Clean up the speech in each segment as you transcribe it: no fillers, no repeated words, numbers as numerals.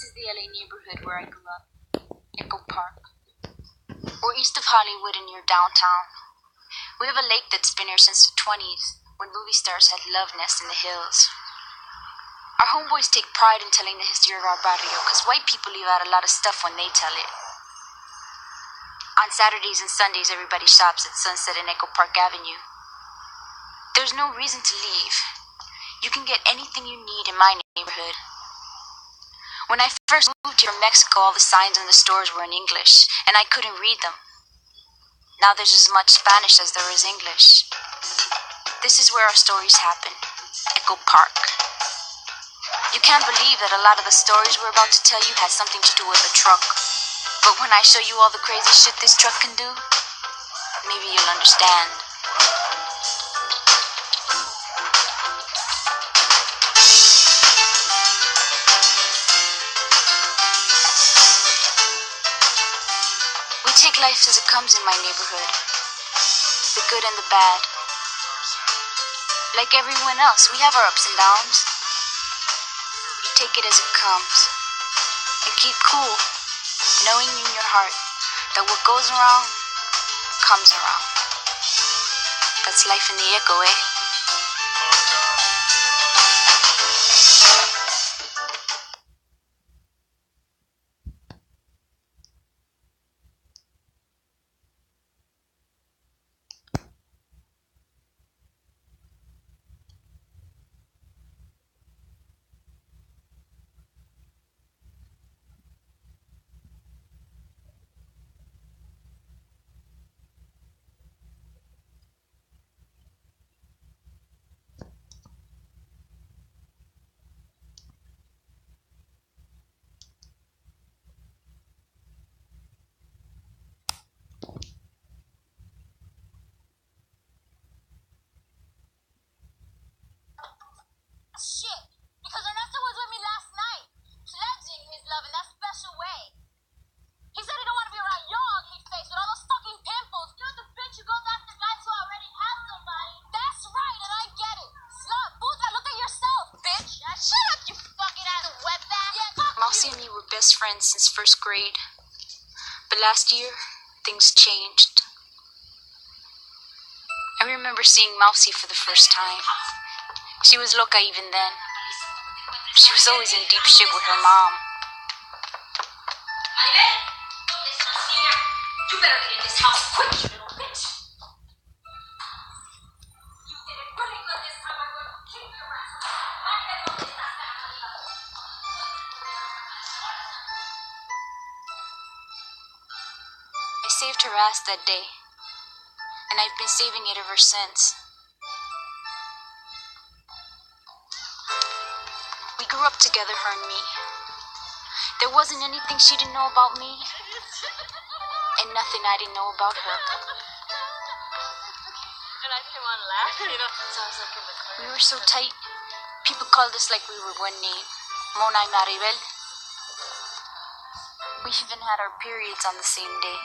This is the LA neighborhood where I grew up, Echo Park. We're east of Hollywood and near downtown. We have a lake that's been here since the 20s, when movie stars had love nests in the hills. Our homeboys take pride in telling the history of our barrio, because white people leave out a lot of stuff when they tell it. On Saturdays and Sundays, everybody shops at Sunset and Echo Park Avenue. There's no reason to leave. You can get anything you need in my neighborhood. When I first moved here from Mexico, all the signs in the stores were in English, and I couldn't read them. Now there's as much Spanish as there is English. This is where our stories happen, Echo Park. You can't believe that a lot of the stories we're about to tell you has something to do with a truck. But when I show you all the crazy shit this truck can do, maybe you'll understand. We take life as it comes in my neighborhood, the good and the bad. Like everyone else, we have our ups and downs. You take it as it comes, and keep cool, knowing in your heart that what goes around, comes around. That's life in the echo, eh? Shit, because Ernesto was with me last night, pledging his love in that special way. He said he don't want to be around your ugly face with all those fucking pimples. You're the bitch who goes after guys who already have somebody. That's right, and I get it. Slut, puta, look at yourself, bitch. Yeah, shut up, you fucking ass wetback. Yeah, fuck Mousy you. and me were best friends since first grade. But last year, things changed. I remember seeing Mousy for the first time. She was Loca even then. She was always in deep shit with her mom. You better get in this house quick, you little bitch. You did it really good this time. I'm going to kick your ass. I saved her ass that day, and I've been saving it ever since. We grew up together, her and me. There wasn't anything she didn't know about me, and nothing I didn't know about her. And I didn't want to laugh, you know, so I was like in the corner. We were so tight, people called us like we were one name, Mona and Maribel. We even had our periods on the same day.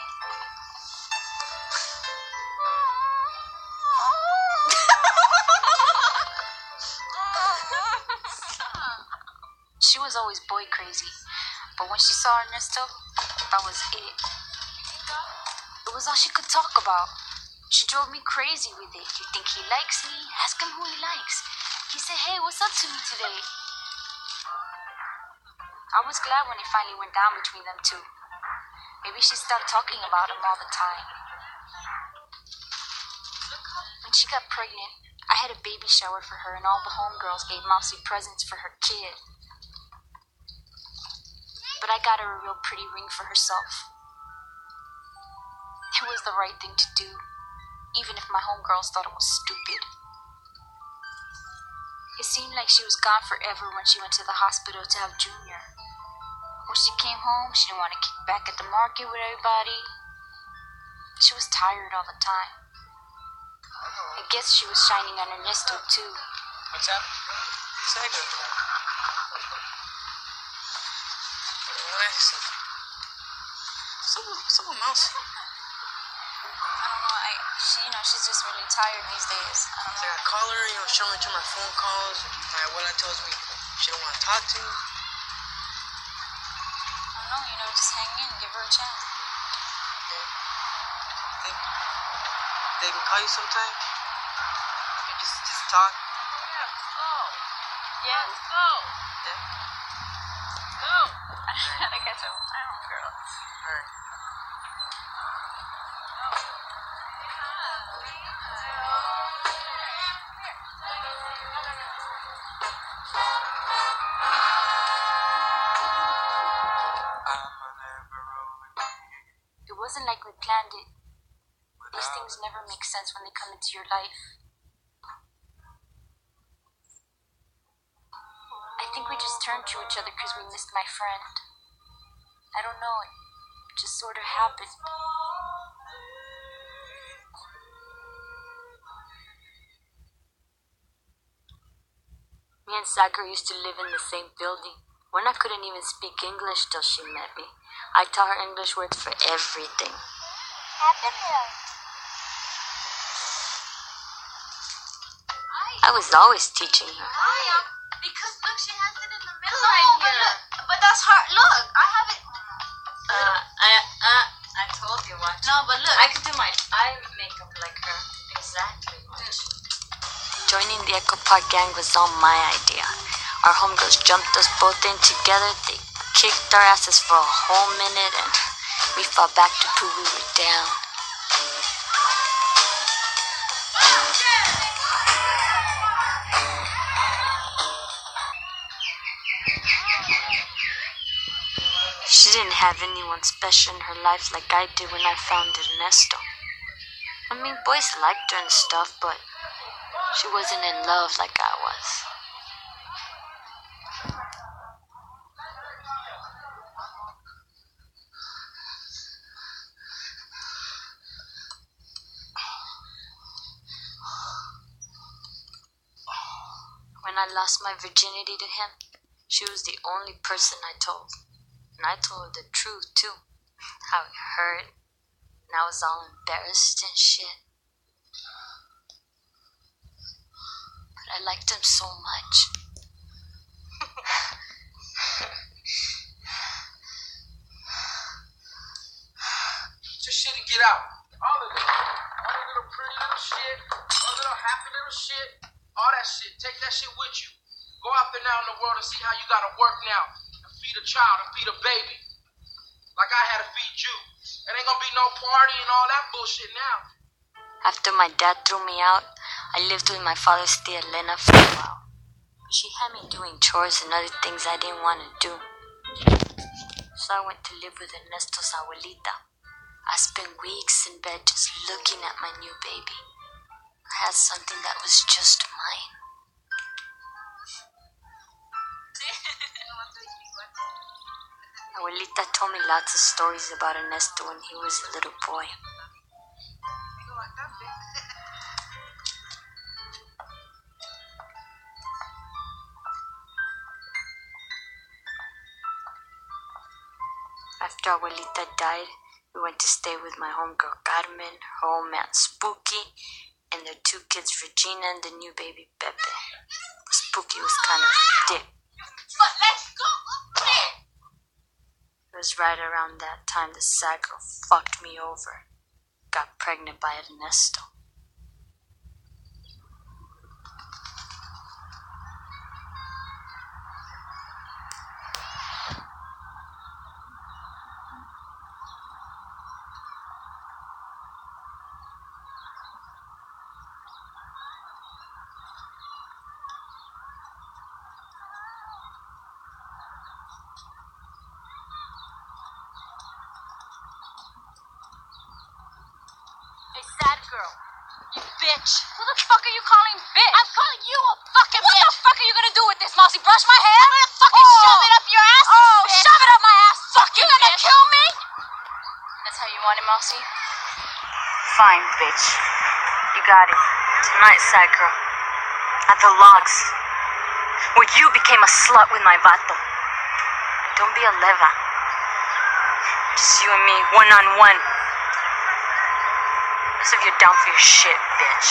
She was always boy crazy, but when she saw Ernesto, that was it. It was all she could talk about. She drove me crazy with it. You think he likes me? Ask him who he likes. He said, hey, what's up to me today? I was glad when it finally went down between them two. Maybe she stopped talking about him all the time. When she got pregnant, I had a baby shower for her, and all the homegirls gave Mousy presents for her kid. But I got her a real pretty ring for herself. It was the right thing to do, even if my homegirls thought it was stupid. It seemed like she was gone forever when she went to the hospital to have Junior. When she came home, she didn't want to kick back at the market with everybody. She was tired all the time. I guess she was shining on Ernesto too. What's up? Exactly. Someone else. I don't know. She's just really tired these days. I don't So know. I call her, she don't return my phone calls. My abuela tells me she don't want to talk to me. know, just hang in, give her a chance. Yeah. Think they can call you sometime? You just talk? Yeah, let's go. Yeah. Let's go. Yeah. Go. I gotta catch up with my own girl. Alright. It wasn't like we planned it. These things never make sense when they come into your life. I think we just turned to each other because we missed my friend. I don't know, it just sort of happened. Me and Sakura used to live in the same building. When I couldn't even speak English till she met me. I taught her English words for everything. Happy meal. I was always teaching her. Because look, she has it in the middle right here. But that's her. Look, I have it. I told you what. No, but look. I could do my eye makeup like her. Exactly. Joining the Echo Park gang was all my idea. Our homegirls jumped us both in together. They kicked our asses for a whole minute and we fought back to prove we were down. She didn't have anyone special in her life like I did when I found Ernesto. I mean, boys liked her and stuff, but she wasn't in love like I was. When I lost my virginity to him, she was the only person I told. And I told her the truth, too. How it hurt. And I was all embarrassed and shit. But I liked him so much. Just shit and get out. All of it. All the little pretty little shit, all the little happy little shit, all that shit. Take that shit with you. Go out there now in the world and see how you gotta work now. And feed a child and feed a baby. Like I had to feed you. It ain't gonna be no party and all that bullshit now. After my dad threw me out, I lived with my father's tia Elena for a while. She had me doing chores and other things I didn't want to do. So I went to live with Ernesto's abuelita. I spent weeks in bed just looking at my new baby. I had something that was just mine. Abuelita told me lots of stories about Ernesto when he was a little boy. After Abuelita died, we went to stay with my homegirl Carmen, her old man Spooky, and their two kids Regina and the new baby Pepe. Spooky was kind of a dick. But let's go up there. It was right around that time the sad girl fucked me over. Got pregnant by Ernesto. Hey, sad girl. You bitch. Who the fuck are you calling bitch? I'm calling you a fucking bitch. What the fuck are you gonna do with this, Mousy? Brush my hair? I'm gonna fucking shove it up your ass, you bitch. Shove it up my ass, fucking You gonna kill me? That's how you want it, Mousy? Fine, bitch. You got it. Tonight, sad girl. At the logs. Where you became a slut with my vato. Don't be a leva. Just you and me, one-on-one. As if you're down for your shit, bitch.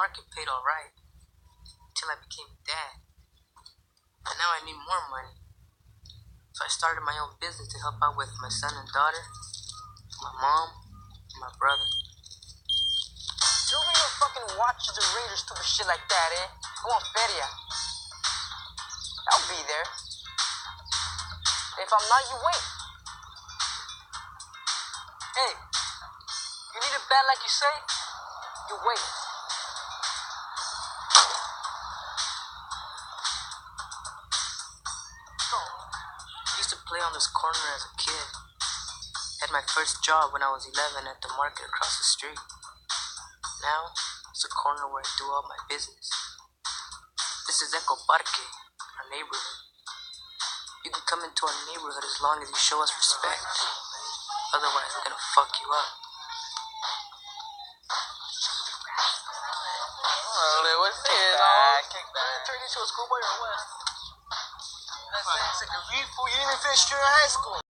market paid alright. Till I became a dad. And now I need more money. So I started my own business to help out with my son and daughter, my mom, and my brother. You don't even fucking watch the Raiders stupid shit like that, eh? Come on, feria. I'll be there. If I'm not, you wait. Hey, you need it bad like you say, you wait. I used to play on this corner as a kid. Had my first job when I was 11 at the market across the street. Now, it's a corner where I do all my business. This is Eco Parque, our neighborhood. You can come into our neighborhood as long as you show us respect. Otherwise, we're gonna fuck you up. What's this? Turn into a schoolboy or what? That's like a real fool. You didn't even finish junior high school.